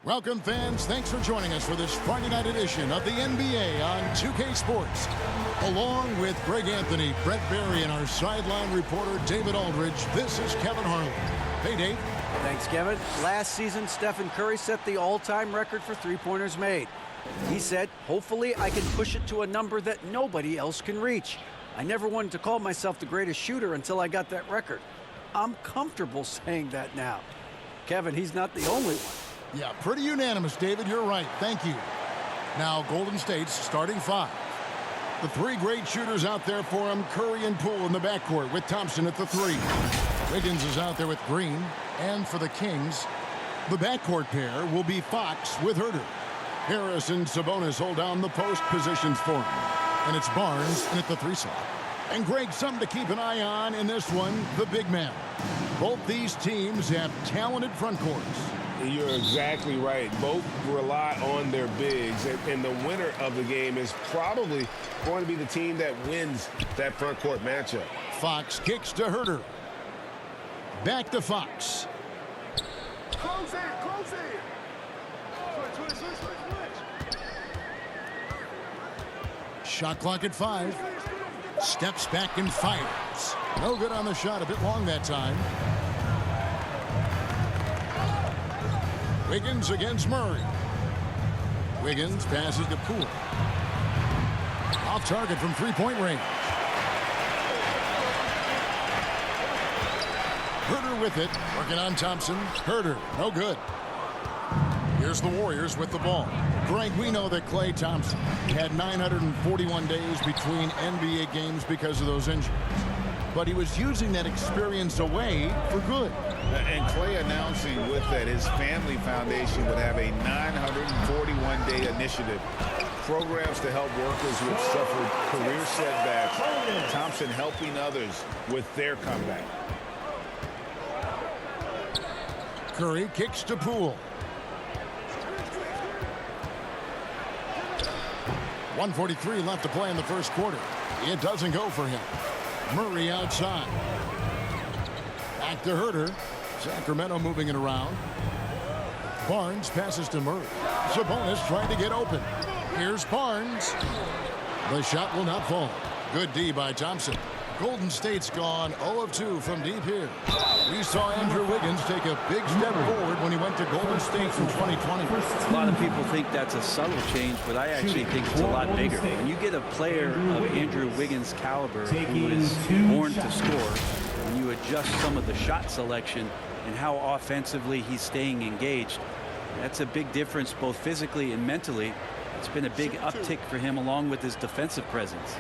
Welcome, fans. Thanks for joining us for this Friday night edition of the NBA on 2K Sports. Along with Greg Anthony, Brett Berry, and our sideline reporter, David Aldridge, this is Kevin Harlan. Hey, Dave. Thanks, Kevin. Last season, Stephen Curry set the all-time record for three-pointers made. He said, hopefully I can push it to a number that nobody else can reach. I never wanted to call myself the greatest shooter until I got that record. I'm comfortable saying that now. Kevin, he's not the only one. Yeah, pretty unanimous, David. You're right. Thank you. Now, Golden State's starting five. The three great shooters out there for him, Curry and Poole in the backcourt with Thompson at the three. Wiggins is out there with Green. And for the Kings, the backcourt pair will be Fox with Herter. Harris and Sabonis hold down the post positions for him. And it's Barnes in at the three slot. And Greg, something to keep an eye on in this one, the big man. Both these teams have talented front courts. You're exactly right. Both rely on their bigs, and the winner of the game is probably going to be the team that wins that front court matchup. Fox kicks to Herter. Back to Fox. Close in. Switch. Shot clock at 5. Steps back and fires. No good on the shot. A bit long that time. Wiggins against Murray. Wiggins passes to Poole. Off target from three-point range. Herter with it. Working on Thompson. Herter, no good. Here's the Warriors with the ball. Greg, we know that Klay Thompson had 941 days between NBA games because of those injuries. But he was using that experience away for good. And Klay announcing with that his family foundation would have a 941-day initiative. Programs to help workers who have suffered career setbacks. Thompson helping others with their comeback. Curry kicks to Poole. 1:43 left to play in the first quarter. It doesn't go for him. Murray outside. Back to Herter. Sacramento moving it around. Barnes passes to Murray. Sabonis trying to get open. Here's Barnes. The shot will not fall. Good D by Thompson. Golden State's gone 0 of 2 from deep here. We saw Andrew Wiggins take a big step forward when he went to Golden State in 2020. A lot of people think that's a subtle change, but I actually think it's a lot bigger. When you get a player of Andrew Wiggins' caliber who is born to score, and you adjust some of the shot selection and how offensively he's staying engaged, that's a big difference both physically and mentally. It's been a big uptick for him along with his defensive presence.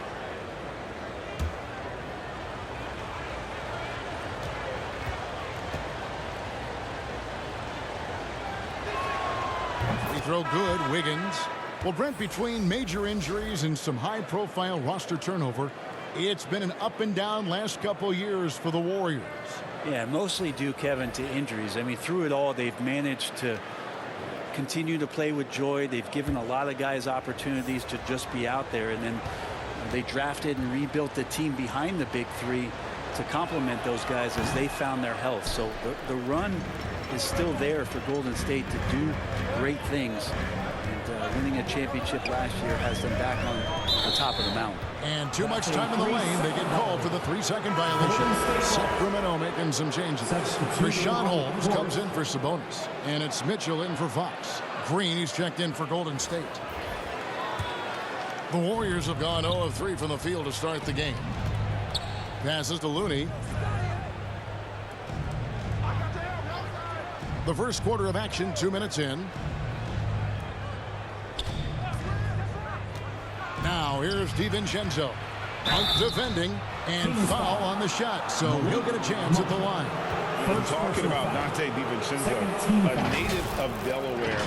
Throw good, Wiggins. Well, Brent, between major injuries and some high-profile roster turnover, it's been an up and down last couple years for the Warriors. Yeah, mostly due, Kevin, to injuries. I mean, through it all, they've managed to continue to play with joy. They've given a lot of guys opportunities to just be out there, and then they drafted and rebuilt the team behind the big three to complement those guys as they found their health. So the run is still there for Golden State to do great things, and winning a championship last year has them back on the top of the mountain. And too much time in the lane. They get called for the 3-second violation. Sacramento making some changes. Rashawn Holmes comes in for Sabonis, and it's Mitchell in for Fox. Green, he's checked in for Golden State. The Warriors have gone 0 of 3 from the field to start the game. Passes to Looney. The first quarter of action, 2 minutes in. Now here's DiVincenzo. Out defending and foul on the shot, so he'll get a chance at the line. We're talking about Dante DiVincenzo, a native of Delaware.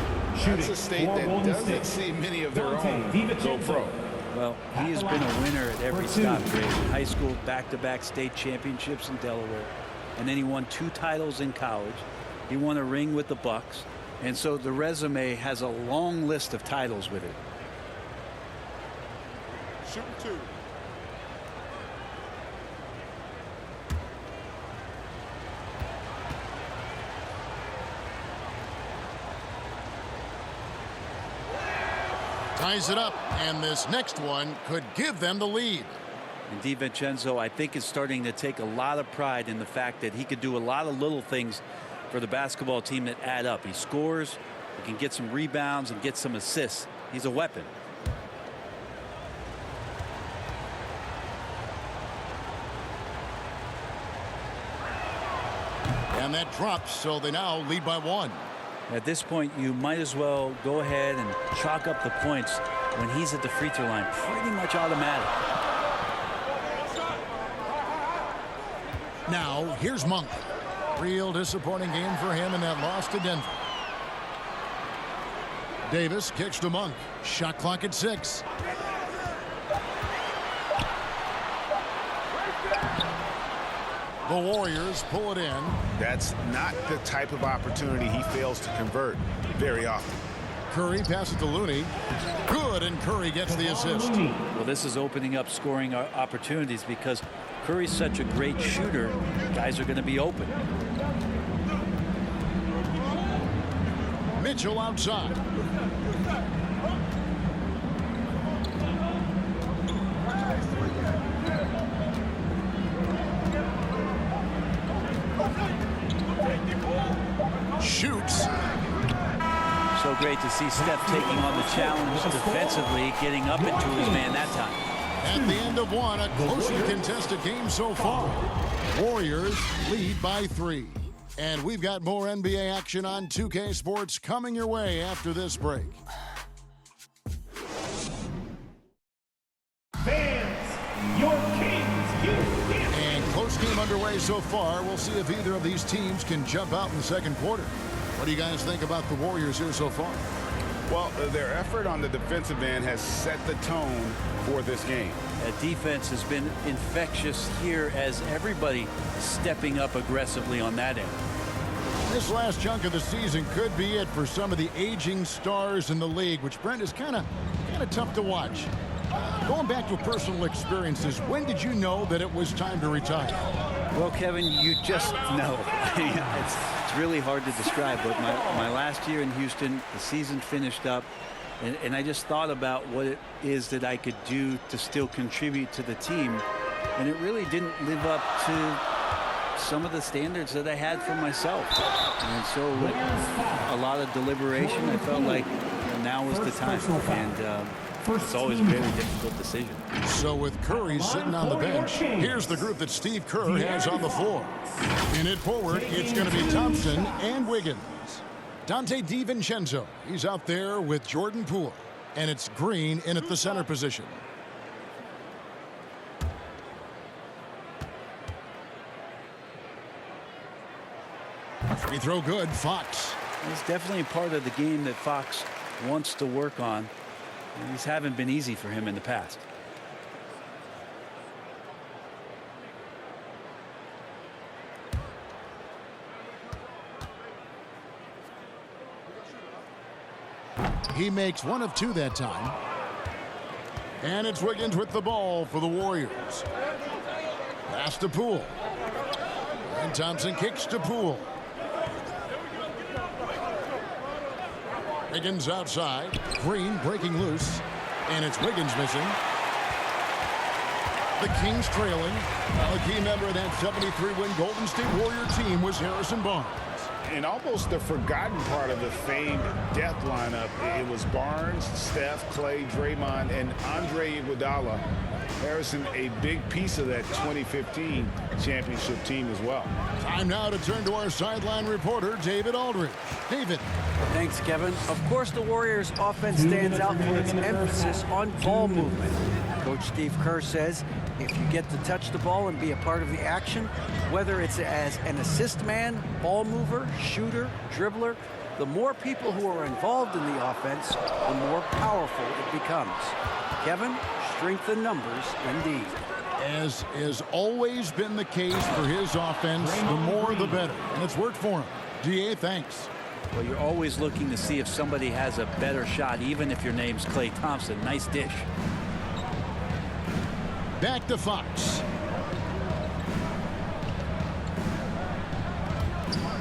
That's a state that doesn't see many of their own go pro. Well, he has been a winner at every stop, Greg. In high school, back-to-back state championships in Delaware, and then he won 2 titles in college. He won a ring with the Bucks, and so the resume has a long list of titles with it. Shooting 2. Ties it up, and this next one could give them the lead. And DiVincenzo, I think, is starting to take a lot of pride in the fact that he could do a lot of little things for the basketball team that add up. He scores, he can get some rebounds and get some assists. He's a weapon. And that drops, so they now lead by 1. At this point, you might as well go ahead and chalk up the points when he's at the free throw line. Pretty much automatic. Now, here's Monk. Real disappointing game for him in that loss to Denver. Davis kicks to Monk. Shot clock at 6. The Warriors pull it in. That's not the type of opportunity he fails to convert very often. Curry passes to Looney. Good, and Curry gets the assist. Well, this is opening up scoring opportunities because Curry's such a great shooter. Guys are going to be open. Mitchell outside. Shoots. So great to see Steph taking on the challenge defensively, getting up into his man that time. At the end of one, a closely contested game so far. Warriors lead by 3. And we've got more NBA action on 2K Sports coming your way after this break. Fans, your kings, you win. And close game underway so far. We'll see if either of these teams can jump out in the second quarter. What do you guys think about the Warriors here so far? Well, their effort on the defensive end has set the tone for this game. That defense has been infectious here as everybody stepping up aggressively on that end. This last chunk of the season could be it for some of the aging stars in the league, which, Brent, is kind of tough to watch. Going back to personal experiences, when did you know that it was time to retire? Well, Kevin, you just know. It's really hard to describe, but my last year in Houston, the season finished up, and I just thought about what it is that I could do to still contribute to the team, and it really didn't live up to some of the standards that I had for myself. And so with a lot of deliberation, I felt like now was the time, and it's always a very difficult decision. So with Curry sitting on the bench, here's the group that Steve Kerr has on the floor. In it forward, it's going to be Thompson and Wiggins. Dante DiVincenzo, he's out there with Jordan Poole. And it's Green in at the center position. Free throw good, Fox. It's definitely a part of the game that Fox wants to work on. These haven't been easy for him in the past. He makes 1 of 2 that time. And it's Wiggins with the ball for the Warriors. Pass to Poole. And Thompson kicks to Poole. Wiggins outside. Green breaking loose. And it's Wiggins missing. The Kings trailing. A key member of that 73-win Golden State Warrior team was Harrison Barnes. In almost the forgotten part of the famed death lineup, it was Barnes, Steph, Clay, Draymond, and Andre Iguodala. Harrison, a big piece of that 2015 championship team as well. Time now to turn to our sideline reporter, David Aldridge. David. Thanks, Kevin. Of course, the Warriors' offense stands out for its emphasis on ball movement. Coach Steve Kerr says if you get to touch the ball and be a part of the action, whether it's as an assist man, ball mover, shooter, dribbler, the more people who are involved in the offense, the more powerful it becomes. Kevin, strength in numbers indeed. As has always been the case for his offense, the more the better. And it's worked for him. DA, thanks. Well, you're always looking to see if somebody has a better shot, even if your name's Klay Thompson. Nice dish. Back to Fox.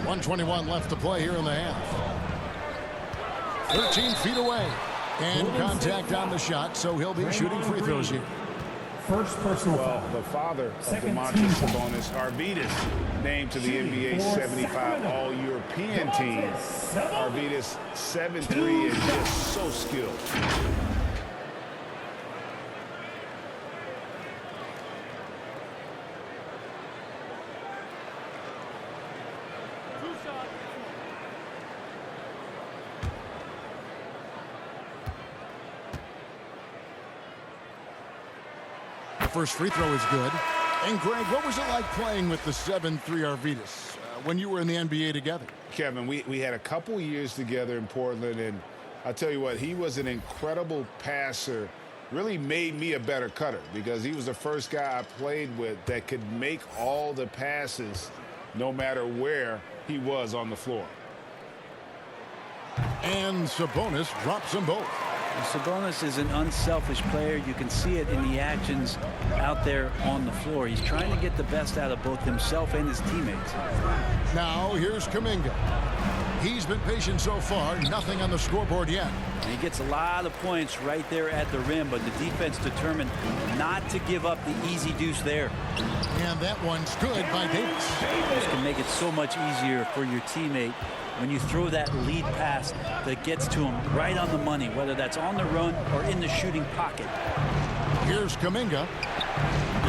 1:21 left to play here in the half. 13 feet away. And contact on the shot, so he'll be shooting free throws here. First personal Well, foul. the father of Second Domantas team foul. Sabonis, Arvidas, named to the NBA 75 All-European team. Arvidas, 7'3", and just so skilled. The first free throw is good. And Greg, what was it like playing with the 7'3" Arvidas when you were in the NBA together? Kevin, we had a couple years together in Portland, and I'll tell you what, he was an incredible passer. Really made me a better cutter because he was the first guy I played with that could make all the passes no matter where he was on the floor. And Sabonis drops them both. Sabonis is an unselfish player. You can see it in the actions out there on the floor. He's trying to get the best out of both himself and his teammates. Now here's Kuminga. He's been patient so far. Nothing on the scoreboard yet. And he gets a lot of points right there at the rim, but the defense determined not to give up the easy deuce there. And that one's good by Davis. This can make it so much easier for your teammate when you throw that lead pass that gets to him right on the money, whether that's on the run or in the shooting pocket. Here's Kuminga.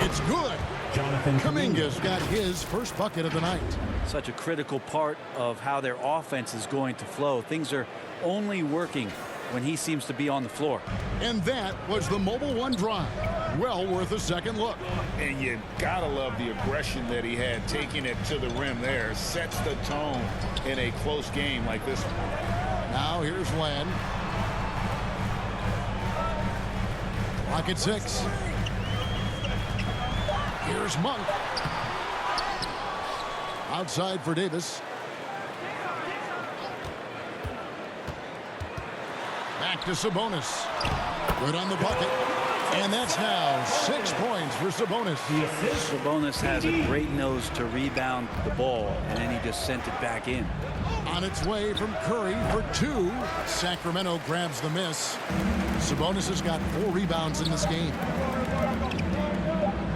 It's good. Jonathan Kuminga's got his first bucket of the night. Such a critical part of how their offense is going to flow. Things are only working when he seems to be on the floor. And that was the Mobile One drive. Well worth a second look. And you gotta love the aggression that he had, taking it to the rim there. Sets the tone in a close game like this one. Now here's Len. Clock at 6. Here's Monk. Outside for Davis. Back to Sabonis. Good on the bucket. And that's now 6 points for Sabonis. Sabonis has a great nose to rebound the ball, and then he just sent it back in. On its way from Curry for 2. Sacramento grabs the miss. Sabonis has got 4 rebounds in this game.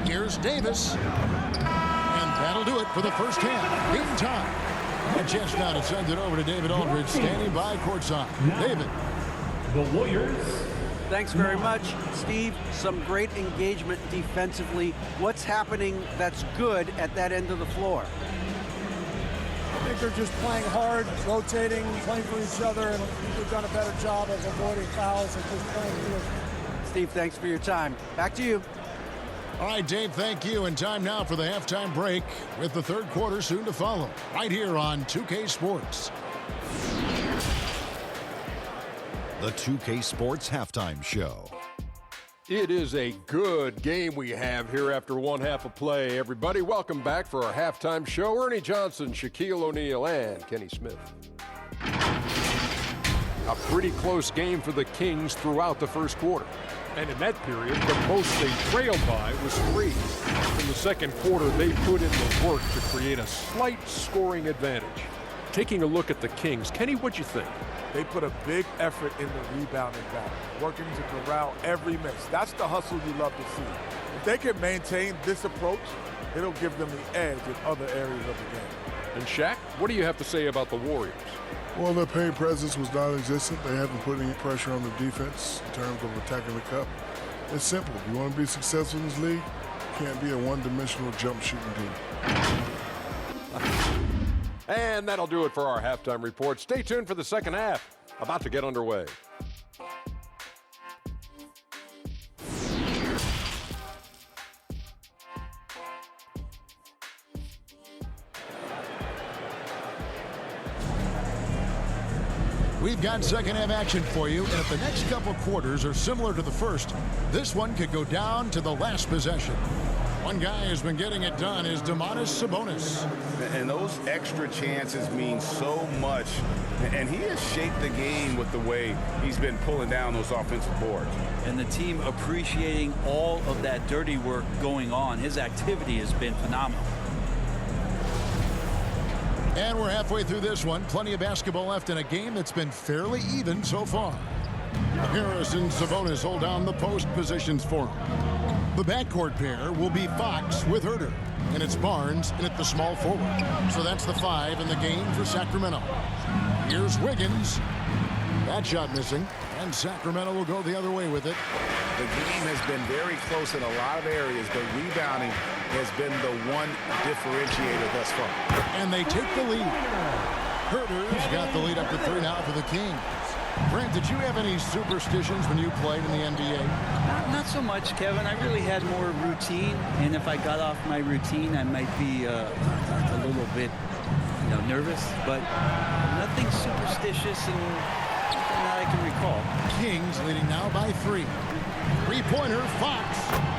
Here's Davis. And that'll do it for the first half. Game time. A chance now to send it over to David Aldridge, standing by courtside. David. The Warriors. Thanks very much, Steve. Some great engagement defensively. What's happening that's good at that end of the floor? I think they're just playing hard, rotating, playing for each other, and we've done a better job of avoiding fouls and just playing through it. Steve, thanks for your time. Back to you. All right, Dave, thank you. And time now for the halftime break with the third quarter soon to follow. Right here on 2K Sports. The 2K Sports Halftime Show. It is a good game we have here after one half of play. Everybody, welcome back for our halftime show. Ernie Johnson, Shaquille O'Neal, and Kenny Smith. A pretty close game for the Kings throughout the first quarter. And in that period, the most they trailed by was 3. In the second quarter, they put in the work to create a slight scoring advantage. Taking a look at the Kings, Kenny, what'd you think? They put a big effort in the rebounding battle, working to corral every miss. That's the hustle you love to see. If they can maintain this approach, it'll give them the edge in other areas of the game. And Shaq, what do you have to say about the Warriors? Well, their paint presence was non-existent. They haven't put any pressure on the defense in terms of attacking the cup. It's simple. If you want to be successful in this league, you can't be a one-dimensional jump shooting team. And that'll do it for our halftime report. Stay tuned for the second half. About to get underway. We've got second half action for you, and if the next couple quarters are similar to the first, this one could go down to the last possession. One guy who's been getting it done is Domantas Sabonis. And those extra chances mean so much. And he has shaped the game with the way he's been pulling down those offensive boards. And the team appreciating all of that dirty work going on. His activity has been phenomenal. And we're halfway through this one. Plenty of basketball left in a game that's been fairly even so far. Harris and Sabonis hold down the post positions for him. The backcourt pair will be Fox with Herter, and it's Barnes in at the small forward. So that's the 5 in the game for Sacramento. Here's Wiggins. That shot missing, and Sacramento will go the other way with it. The game has been very close in a lot of areas, but rebounding has been the one differentiator thus far. And they take the lead. Herter's got the lead up to 3 now for the Kings. Brent, did you have any superstitions when you played in the NBA? Not so much, Kevin. I really had more routine, and if I got off my routine, I might be a little bit, nervous, but nothing superstitious and nothing that I can recall. Kings leading now by 3. Three-pointer, Fox.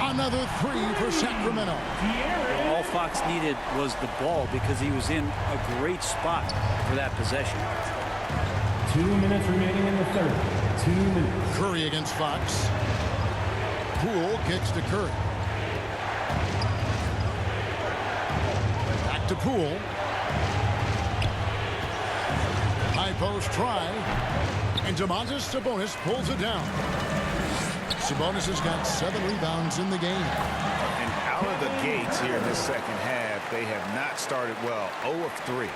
Another 3 for Sacramento. All Fox needed was the ball because he was in a great spot for that possession. 2 minutes remaining in the third. 2 minutes. Curry against Fox. Poole kicks to Curry. Back to Poole. High post try. And Domantas Sabonis pulls it down. Sabonis has got 7 rebounds in the game. And out of the gates here in this second half, they have not started well. 0 of 3.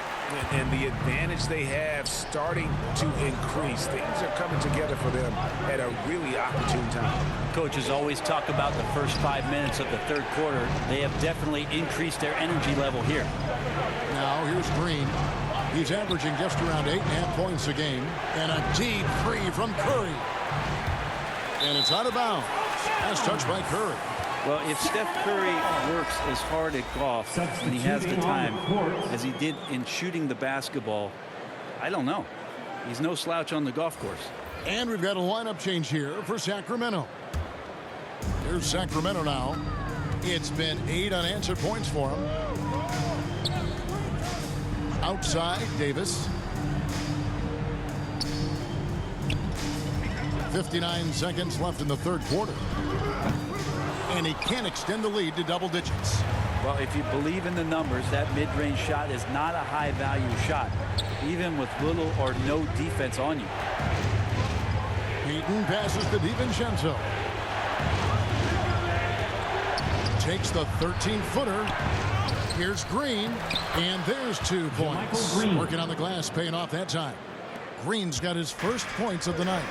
And the advantage they have starting to increase. Things are coming together for them at a really opportune time. Coaches always talk about the first 5 minutes of the third quarter. They have definitely increased their energy level here. Now here's Green. He's averaging just around 8.5 points a game. And a deep 3 from Curry. And it's out of bounds. That's touched by Curry. Well, if Steph Curry works as hard at golf when he has the time as he did in shooting the basketball, I don't know. He's no slouch on the golf course. And we've got a lineup change here for Sacramento. Here's Sacramento now. It's been 8 unanswered points for him. Outside, Davis. 59 seconds left in the third quarter. And he can't extend the lead to double digits. Well, if you believe in the numbers, that mid-range shot is not a high-value shot, even with little or no defense on you. Peyton passes to DiVincenzo. Takes the 13-footer. Here's Green, and there's 2 points. Working on the glass, paying off that time. Green's got his first points of the night.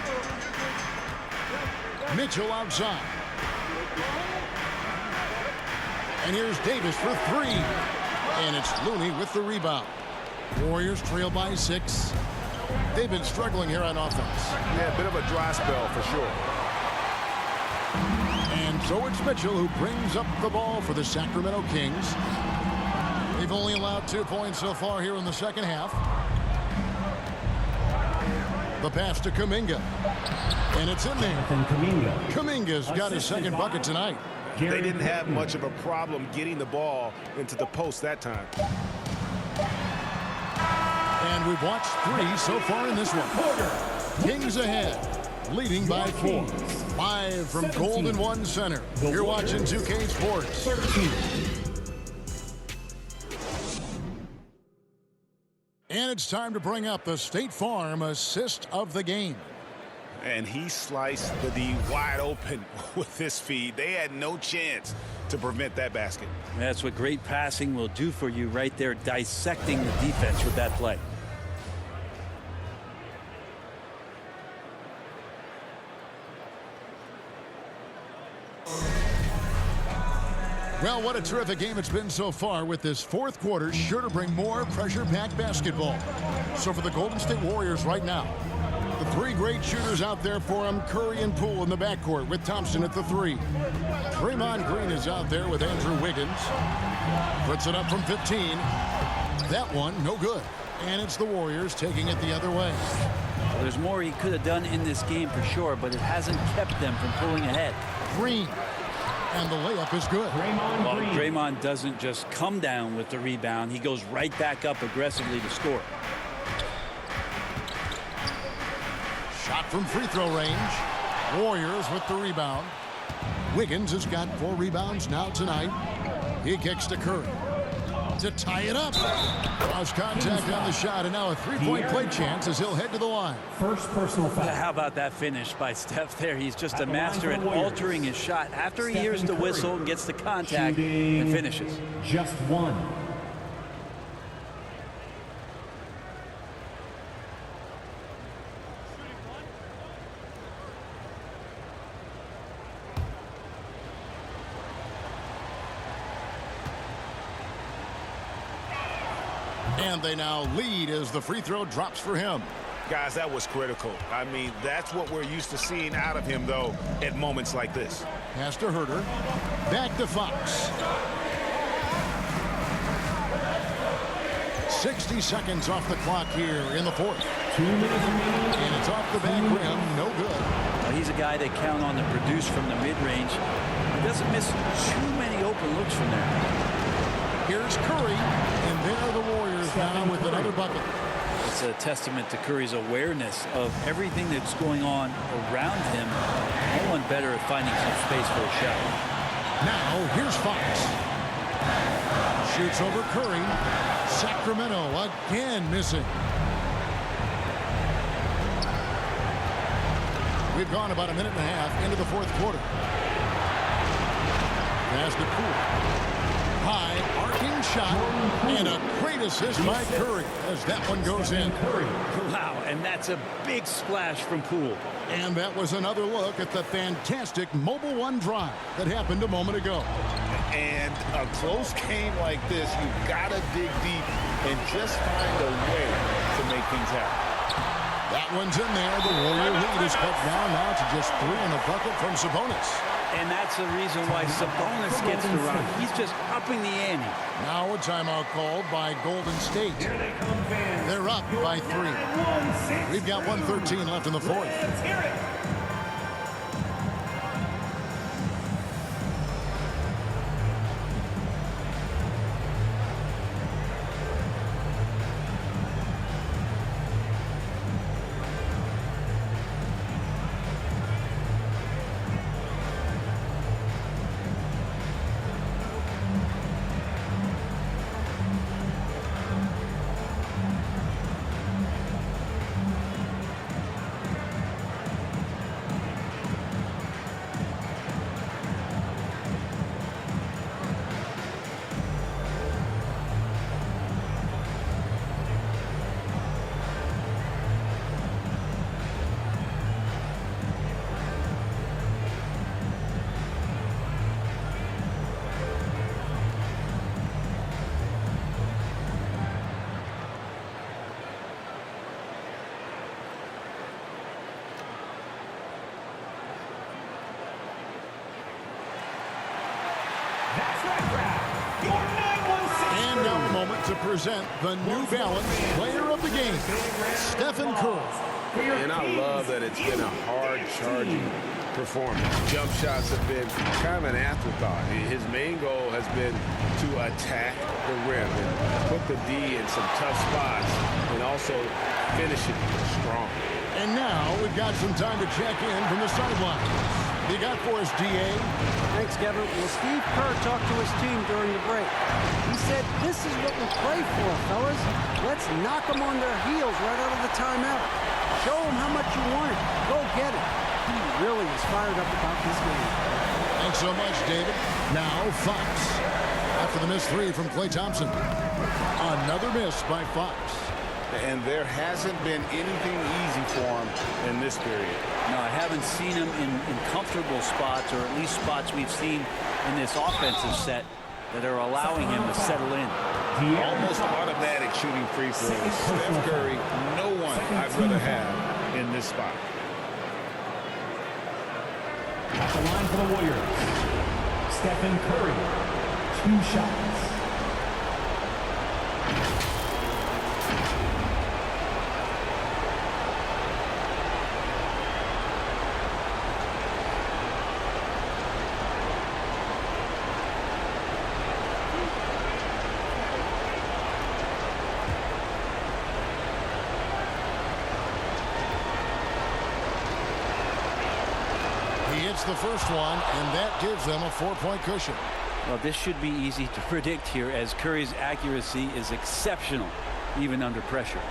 Mitchell outside. And here's Davis for 3. And it's Looney with the rebound. Warriors trail by 6. They've been struggling here on offense. Yeah, a bit of a dry spell for sure. And so it's Mitchell who brings up the ball for the Sacramento Kings. They've only allowed 2 points so far here in the second half. The pass to Kuminga. And it's in there. Kuminga's got his second bucket tonight. They didn't have much of a problem getting the ball into the post that time. And we've watched 3 so far in this one. Kings ahead, leading by 4. 5 from Golden One Center. You're watching 2K Sports. 13. And it's time to bring up the State Farm assist of the game. And he sliced the D wide open with this feed. They had no chance to prevent that basket. That's what great passing will do for you right there, dissecting the defense with that play. Well, what a terrific game it's been so far, with this fourth quarter sure to bring more pressure-packed basketball. So for the Golden State Warriors right now, the 3 great shooters out there for them: Curry and Poole in the backcourt with Thompson at the 3. Draymond Green is out there with Andrew Wiggins. Puts it up from 15. That one, no good. And it's the Warriors taking it the other way. Well, there's more he could have done in this game for sure, but it hasn't kept them from pulling ahead. Green. And the layup is good. Well, Draymond doesn't just come down with the rebound. He goes right back up aggressively to score. Shot from free throw range. Warriors with the rebound. Wiggins has got 4 rebounds now tonight. He kicks to Curry. to tie it up. Cross contact on the shot, and now a three-point play chance as he'll head to the line. First personal foul. How about that finish by Steph there? He's just a master at altering his shot after he hears the whistle and gets the contact and finishes. Just one. And they now lead as the free throw drops for him. Guys, that was critical. I mean, that's what we're used to seeing out of him, though, at moments like this. Pass to Herter. Back to Fox. 60 seconds off the clock here in the fourth. 2 minutes remaining. And it's off the back rim. No good. Well, he's a guy they count on to produce from the mid-range. He doesn't miss too many open looks from there. Here's Curry. And there are the Warriors now with another bucket. It's a testament to Curry's awareness of everything that's going on around him. No one better at finding some space for a shot. Now, here's Fox. Shoots over Curry. Sacramento again missing. We've gone about a minute and a half into the fourth quarter. Pass to Poole. High, arcing shot, and a great assist by Curry as that one goes in. Wow, and that's a big splash from Poole. And that was another look at the fantastic Mobile One drive that happened a moment ago. And a close game like this, you've got to dig deep and just find a way to make things happen. That one's in there. The Warrior lead is cut down now to just 3 in the bucket from Sabonis. And that's the reason why Sabonis gets the run. He's just upping the ante. Now a timeout called by Golden State. They're up by 3. We've got 1:13 left in the fourth. Let's hear it. And now a moment to present the New Balance Player of the Game, Stephen Curry. And I love that it's been a hard-charging performance. Jump shots have been kind of an afterthought. His main goal has been to attack the rim and put the D in some tough spots and also finish it strong. And now we've got some time to check in from the sidelines. You got for us, D.A.? Thanks, Kevin. Well, Steve Kerr talked to his team during the break. He said, this is what we play for, fellas. Let's knock them on their heels right out of the timeout. Show them how much you want it. Go get it. He really is fired up about this game. Thanks so much, David. Now, Fox. After the missed 3 from Klay Thompson. Another miss by Fox. And there hasn't been anything easy for him in this period. No, I haven't seen him in comfortable spots, or at least spots we've seen in this offensive set that are allowing him to settle in. Almost automatic shooting free throws. Steph Curry, no one I'd rather have in this spot. At the line for the Warriors, Stephen Curry, 2 shots. The first one, and that gives them a 4-point cushion. Well, this should be easy to predict here, as Curry's accuracy is exceptional, even under pressure.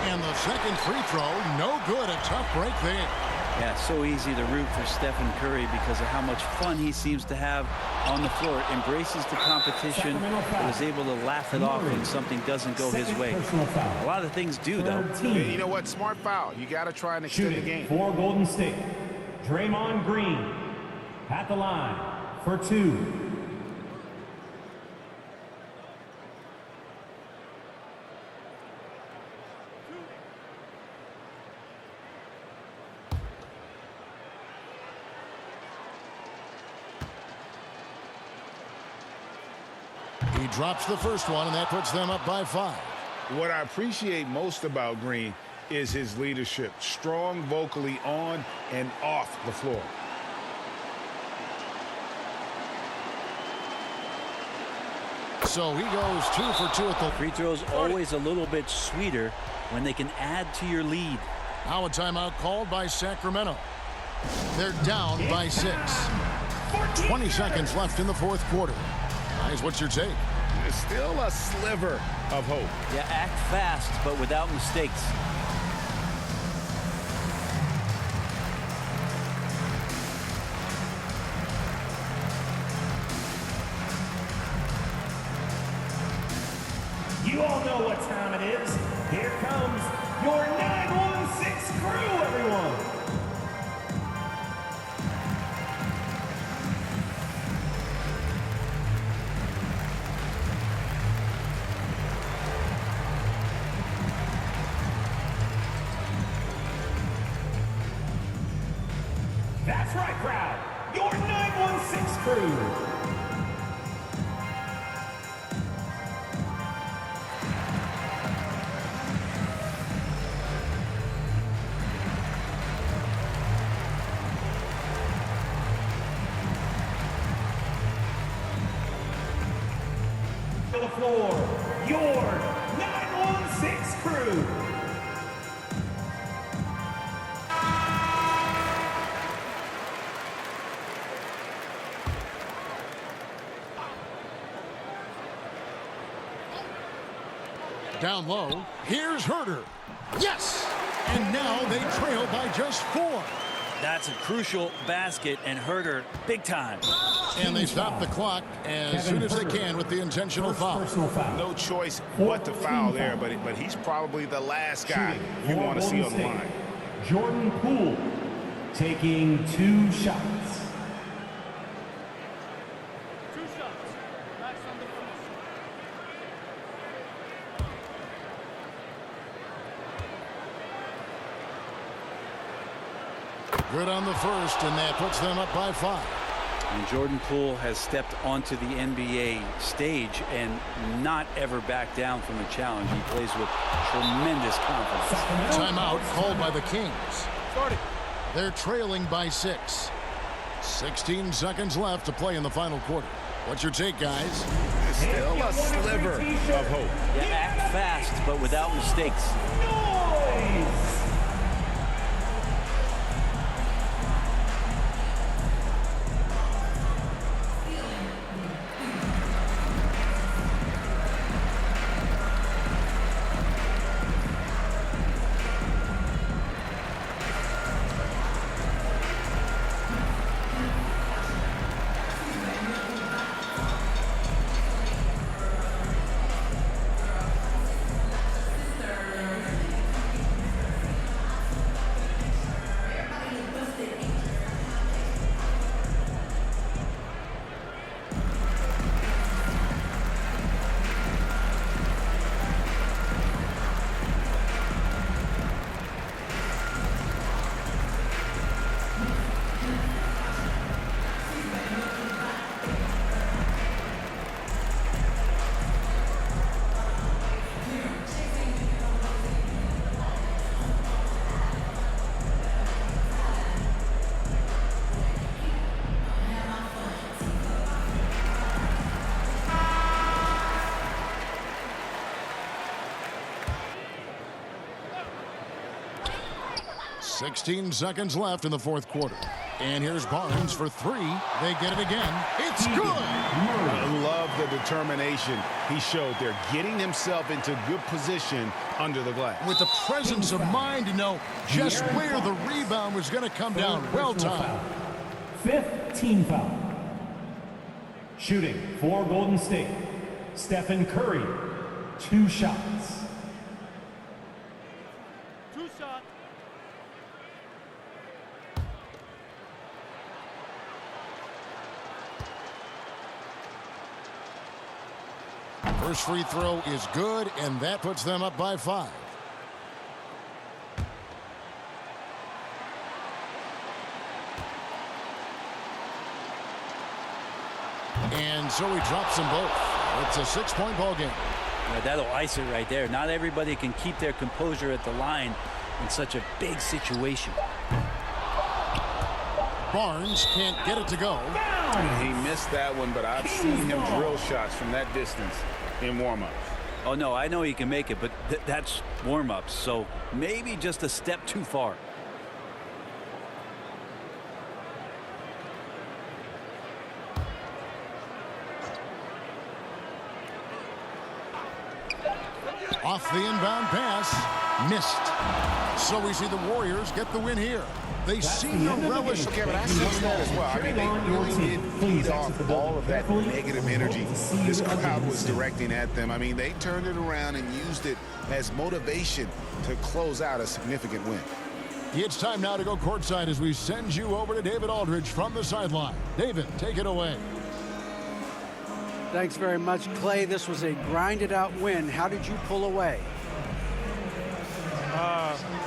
And the second free throw, no good. A tough break there. Yeah, so easy to root for Stephen Curry because of how much fun he seems to have on the floor. Embraces the competition, but is able to laugh it off when something doesn't go his way. A lot of things do, though. You know what? Smart foul. You got to try and extend the game. For Golden State, Draymond Green at the line for 2. He drops the first one, and that puts them up by 5. What I appreciate most about Green is his leadership. Strong vocally on and off the floor. So he goes 2 for 2 at the free throws. Always a little bit sweeter when they can add to your lead. Now a timeout called by Sacramento. They're down by 6. 20 seconds left in the fourth quarter. Guys, what's your take? There's still a sliver of hope. Yeah, act fast, but without mistakes. You all know what time it is. Here comes your 916 crew, everyone. That's right, crowd. Your 916 crew. To the floor, your 916 crew. Down low, here's Herder. Yes! And now they trail by just 4. That's a crucial basket, and Herder, big time. And they stop the clock as soon as they can with the intentional foul. No choice but to foul there, but he's probably the last guy you want to see on the line. Jordan Poole taking 2 shots. Good on the first, and that puts them up by 5. And Jordan Poole has stepped onto the NBA stage and not ever backed down from a challenge. He plays with tremendous confidence. Timeout called by the Kings. They're trailing by 6. 16 seconds left to play in the final quarter. What's your take, guys? There's still a sliver of hope. Yeah, act fast, but without mistakes. Noise! 16 seconds left in the fourth quarter. And here's Barnes for three. They get it again. It's good. I love the determination he showed there, getting himself into good position under the glass. With the presence of mind to know just where the rebound was going to come down. Well timed. Fifth team foul. Shooting for Golden State, Stephen Curry, 2 shots. First free throw is good, and that puts them up by 5. And so he drops them both. It's a 6-point ball game. That'll ice it right there. Not everybody can keep their composure at the line in such a big situation. Barnes can't get it to go. He missed that one, but I've seen him drill shots from that distance in warm-ups. Oh, no, I know he can make it, but that's warm-ups, so maybe just a step too far. Off the inbound pass. Missed. So we see the Warriors get the win here. They seem to relish. Kevin, I see that as well. I mean, they really did feed off all of that negative energy this crowd was directing at them. I mean, they turned it around and used it as motivation to close out a significant win. It's time now to go courtside as we send you over to David Aldridge from the sideline. David, take it away. Thanks very much, Clay. This was a grinded-out win. How did you pull away?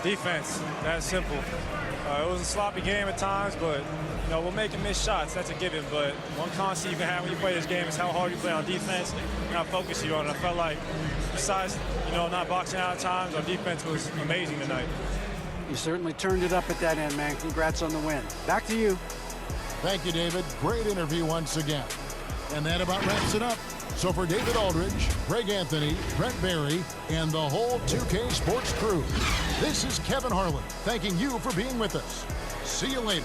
Defense. That's simple. It was a sloppy game at times, but you know, we're making missed shots. That's a given. But one constant you can have when you play this game is how hard you play on defense and how focused you are. And I felt like, besides not boxing out at times, our defense was amazing tonight. You certainly turned it up at that end, man. Congrats on the win. Back to you. Thank you, David. Great interview once again. And that about wraps it up. So for David Aldridge, Greg Anthony, Brent Barry, and the whole 2K Sports crew, this is Kevin Harlan thanking you for being with us. See you later.